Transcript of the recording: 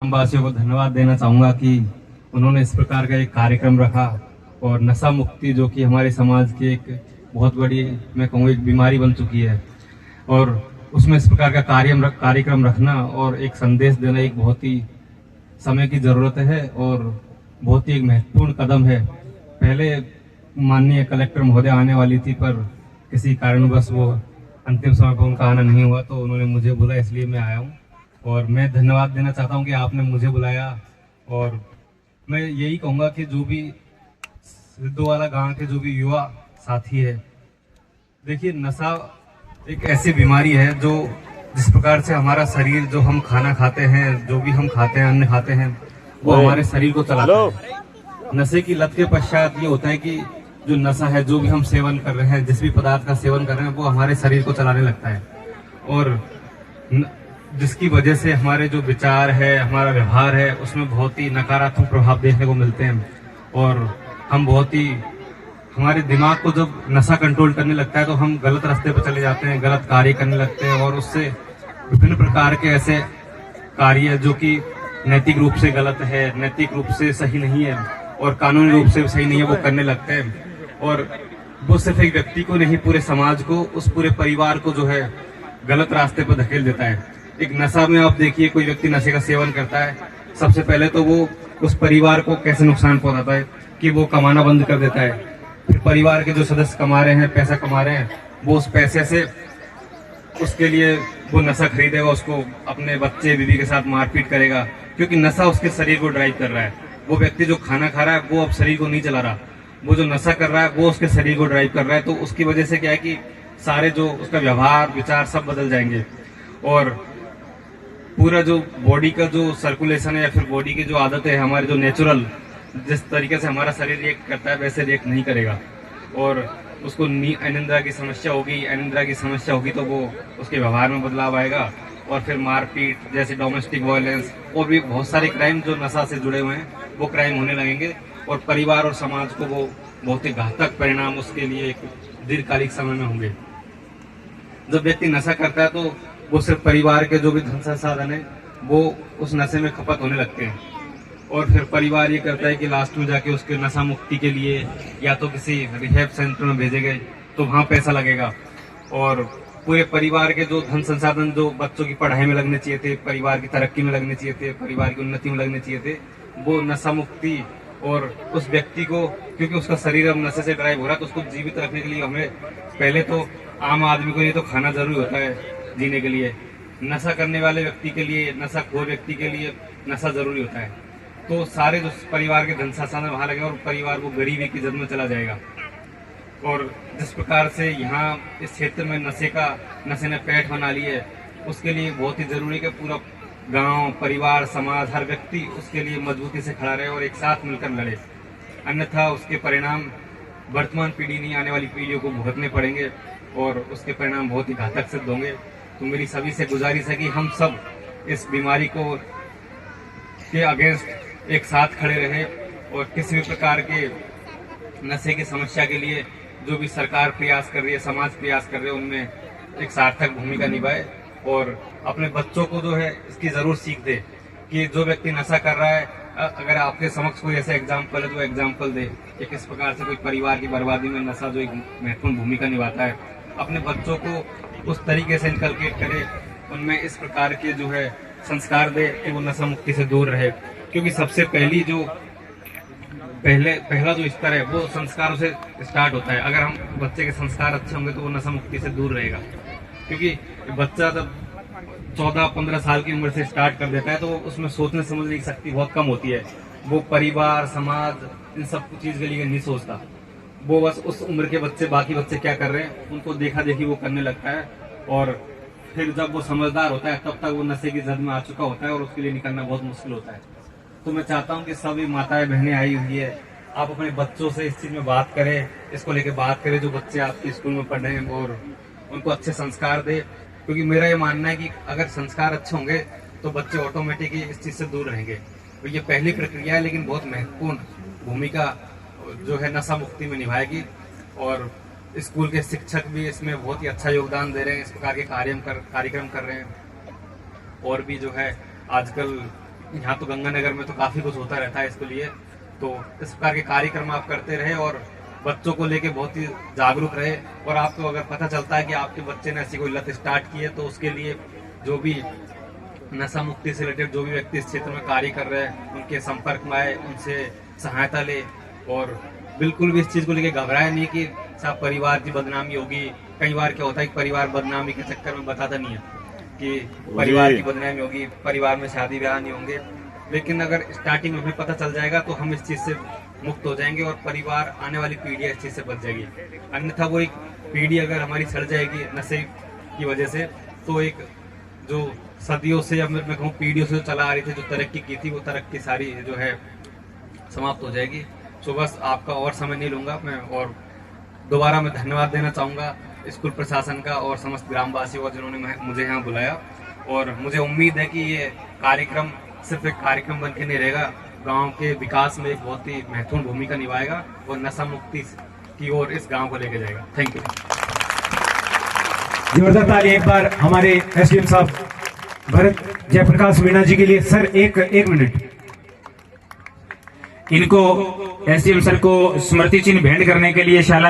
वासियों को धन्यवाद देना चाहूँगा कि उन्होंने इस प्रकार का एक कार्यक्रम रखा और नशा मुक्ति जो कि हमारे समाज की एक बहुत बड़ी मैं कहूँ एक बीमारी बन चुकी है और उसमें इस प्रकार का कार्यक्रम रखना और एक संदेश देना एक बहुत ही समय की ज़रूरत है और बहुत ही एक महत्वपूर्ण कदम है। पहले माननीय कलेक्टर महोदय आने वाली थी पर किसी कारणवश वो अंतिम समय पर उनका आना नहीं हुआ तो उन्होंने मुझे बुलाया, इसलिए मैं आया हूँ और मैं धन्यवाद देना चाहता हूँ कि आपने मुझे बुलाया। और मैं यही कहूँगा कि जो भी सिद्धोवाला गांव के जो भी युवा साथी है, देखिए नशा एक ऐसी बीमारी है जो जिस प्रकार से हमारा शरीर जो हम खाना खाते हैं, जो भी हम खाते हैं, अन्न खाते हैं, वो हमारे शरीर को चलाता है। नशे की लत के पश्चात ये होता है कि जो नशा है, जो भी हम सेवन कर रहे हैं, जिस भी पदार्थ का सेवन कर रहे हैं, वो हमारे शरीर को चलाने लगता है और जिसकी वजह से हमारे जो विचार है, हमारा व्यवहार है, उसमें बहुत ही नकारात्मक प्रभाव देखने को मिलते हैं और हम बहुत ही हमारे दिमाग को जब नशा कंट्रोल करने लगता है तो हम गलत रास्ते पर चले जाते हैं, गलत कार्य करने लगते हैं और उससे विभिन्न प्रकार के ऐसे कार्य जो कि नैतिक रूप से गलत है, नैतिक रूप से सही नहीं है और कानूनी रूप से सही नहीं है, वो करने लगते हैं और वो सिर्फ एक व्यक्ति को नहीं, पूरे समाज को, उस पूरे परिवार को जो है गलत रास्ते पर धकेल देता है। एक नशा में आप देखिए, कोई व्यक्ति नशे का सेवन करता है, सबसे पहले तो वो उस परिवार को कैसे नुकसान पहुंचाता है कि वो कमाना बंद कर देता है। फिर परिवार के जो सदस्य कमा रहे हैं, पैसा कमा रहे हैं, वो उस पैसे से उसके लिए वो नशा खरीदेगा, उसको अपने बच्चे बीवी के साथ मारपीट करेगा क्योंकि नशा उसके शरीर को ड्राइव कर रहा है। वो व्यक्ति जो खाना खा रहा है वो अब शरीर को नहीं चला रहा, वो जो नशा कर रहा है वो उसके शरीर को ड्राइव कर रहा है। तो उसकी वजह से क्या है कि सारे जो उसका व्यवहार, विचार सब बदल जाएंगे और पूरा जो बॉडी का जो सर्कुलेशन है या फिर बॉडी की जो आदत है, हमारे जो नेचुरल जिस तरीके से हमारा शरीर रिएक्ट करता है वैसे रिएक्ट नहीं करेगा और उसको अनिद्रा की समस्या होगी। अनिद्रा की समस्या होगी तो वो उसके व्यवहार में बदलाव आएगा और फिर मारपीट जैसे डोमेस्टिक वायलेंस और भी बहुत सारे क्राइम जो नशा से जुड़े हुए हैं वो क्राइम होने लगेंगे और परिवार और समाज को वो बहुत ही घातक परिणाम उसके लिए एक दीर्घकालिक समय में होंगे। जब व्यक्ति नशा करता है तो वो सिर्फ परिवार के जो भी धन संसाधन है वो उस नशे में खपत होने लगते हैं और फिर परिवार ये करता है कि लास्ट में जाके उसके नशा मुक्ति के लिए या तो किसी रिहैब सेंटर में भेजे गए तो वहाँ पैसा लगेगा और पूरे परिवार के जो धन संसाधन जो बच्चों की पढ़ाई में लगने चाहिए थे, परिवार की तरक्की में लगने चाहिए थे, परिवार की उन्नति में लगने चाहिए थे, वो नशा मुक्ति और उस व्यक्ति को, क्योंकि उसका शरीर अब नशे से ड्राइव हो रहा है तो उसको जीवित रखने के लिए हमें पहले तो आम आदमी को ये तो खाना जरूरी होता है जीने के लिए, नशा करने वाले व्यक्ति के लिए, नशाखोर व्यक्ति के लिए नशा जरूरी होता है। तो सारे जो परिवार के धन संसाधन वहां लगे और परिवार वो गरीबी की जद में चला जाएगा। और जिस प्रकार से यहाँ इस क्षेत्र में नशे ने पैठ बना ली है, उसके लिए बहुत ही जरूरी है कि पूरा गांव, परिवार, समाज, हर व्यक्ति उसके लिए मजबूती से खड़ा रहे और एक साथ मिलकर लड़े, अन्यथा उसके परिणाम वर्तमान पीढ़ी नहीं, आने वाली पीढ़ियों को भुगतने पड़ेंगे और उसके परिणाम बहुत ही घातक सिद्ध होंगे। तो मेरी सभी से गुजारिश है कि हम सब इस बीमारी को के अगेंस्ट एक साथ खड़े रहे और किसी भी प्रकार के नशे की समस्या के लिए जो भी सरकार प्रयास कर रही है, समाज प्रयास कर रहे हैं, उनमें एक सार्थक भूमिका निभाए और अपने बच्चों को जो है इसकी जरूर सीख दे कि जो व्यक्ति नशा कर रहा है, अगर आपके समक्ष कोई ऐसा एग्जाम्पल है तो एग्जाम्पल दे कि किस प्रकार से कोई परिवार की बर्बादी में नशा जो एक महत्वपूर्ण भूमिका निभाता है। अपने बच्चों को उस तरीके से इनकलकेट करे, उनमें इस प्रकार के जो है संस्कार दे कि वो नशा मुक्ति से दूर रहे, क्योंकि सबसे पहला जो स्तर है वो संस्कारों से स्टार्ट होता है। अगर हम बच्चे के संस्कार अच्छे होंगे तो वो नशा मुक्ति से दूर रहेगा, क्योंकि बच्चा जब 14-15 साल की उम्र से स्टार्ट कर देता है तो उसमें सोचने समझने की शक्ति बहुत कम होती है। वो परिवार, समाज, इन सब चीज के लिए नहीं सोचता, वो बस उस उम्र के बच्चे, बाकी बच्चे क्या कर रहे हैं उनको देखा देखी वो करने लगता है और फिर जब वो समझदार होता है तब तक वो नशे की जद में आ चुका होता है और उसके लिए निकलना बहुत मुश्किल होता है। तो मैं चाहता हूँ कि सभी माताएं बहनें आई हुई है, आप अपने बच्चों से इस चीज में बात करें, इसको लेके बात करें, जो बच्चे आपके स्कूल में पढ़ रहे हैं और उनको अच्छे संस्कार दे, क्योंकि मेरा ये मानना है कि अगर संस्कार अच्छे होंगे तो बच्चे ऑटोमेटिकली इस चीज से दूर रहेंगे। तो ये पहली प्रक्रिया है लेकिन बहुत महत्वपूर्ण भूमिका जो है नशा मुक्ति में निभाएगी और स्कूल के शिक्षक भी इसमें बहुत ही अच्छा योगदान दे रहे हैं, इस प्रकार के कार्यक्रम कर रहे हैं। और भी जो है आजकल यहाँ तो गंगानगर में तो काफी कुछ होता रहता है इसके लिए। तो इस प्रकार के कार्यक्रम आप करते रहे और बच्चों को लेके बहुत ही जागरूक रहे। और आपको अगर पता चलता है कि आपके बच्चे ने ऐसी कोई लत स्टार्ट की है, तो उसके लिए जो भी नशा मुक्ति से रिलेटेड जो भी व्यक्ति इस क्षेत्र में कार्य कर रहे हैं उनके संपर्क में आए, उनसे सहायता ले। और बिल्कुल भी इस चीज को लेके घबराए नहीं कि साहब परिवार की बदनामी होगी। कई बार क्या होता है कि परिवार बदनामी के चक्कर में बताता नहीं है कि परिवार की बदनामी होगी, परिवार में शादी ब्याह नहीं होंगे। लेकिन अगर स्टार्टिंग में हमें पता चल जाएगा तो हम इस चीज से मुक्त हो जाएंगे और परिवार, आने वाली पीढ़ी इस चीज से बच जाएगी। अन्यथा वो एक पीढ़ी अगर हमारी सड़ जाएगी नशे की वजह से, तो एक जो सदियों से, अब मैं कहूँ पीढ़ियों से चला आ रही थी, जो तरक्की की थी, वो तरक्की सारी जो है समाप्त हो जाएगी। तो बस आपका और समय नहीं लूंगा मैं, और दोबारा मैं धन्यवाद देना चाहूँगा स्कूल प्रशासन का और समस्त ग्रामवासियों का जिन्होंने मुझे यहाँ बुलाया। और मुझे उम्मीद है कि ये कार्यक्रम सिर्फ एक कार्यक्रम बन के नहीं रहेगा, गांव के विकास में एक बहुत ही महत्वपूर्ण भूमिका निभाएगा और नशा मुक्ति की ओर इस गांव को लेके जाएगा। Thank you. जोरदार ताली एक बार हमारे एसडीएम साहब भरत जयप्रकाश मीणा जी के लिए। सर एक मिनट, इनको एसडीएम सर को स्मृति चिन्ह भेंट करने के लिए शाला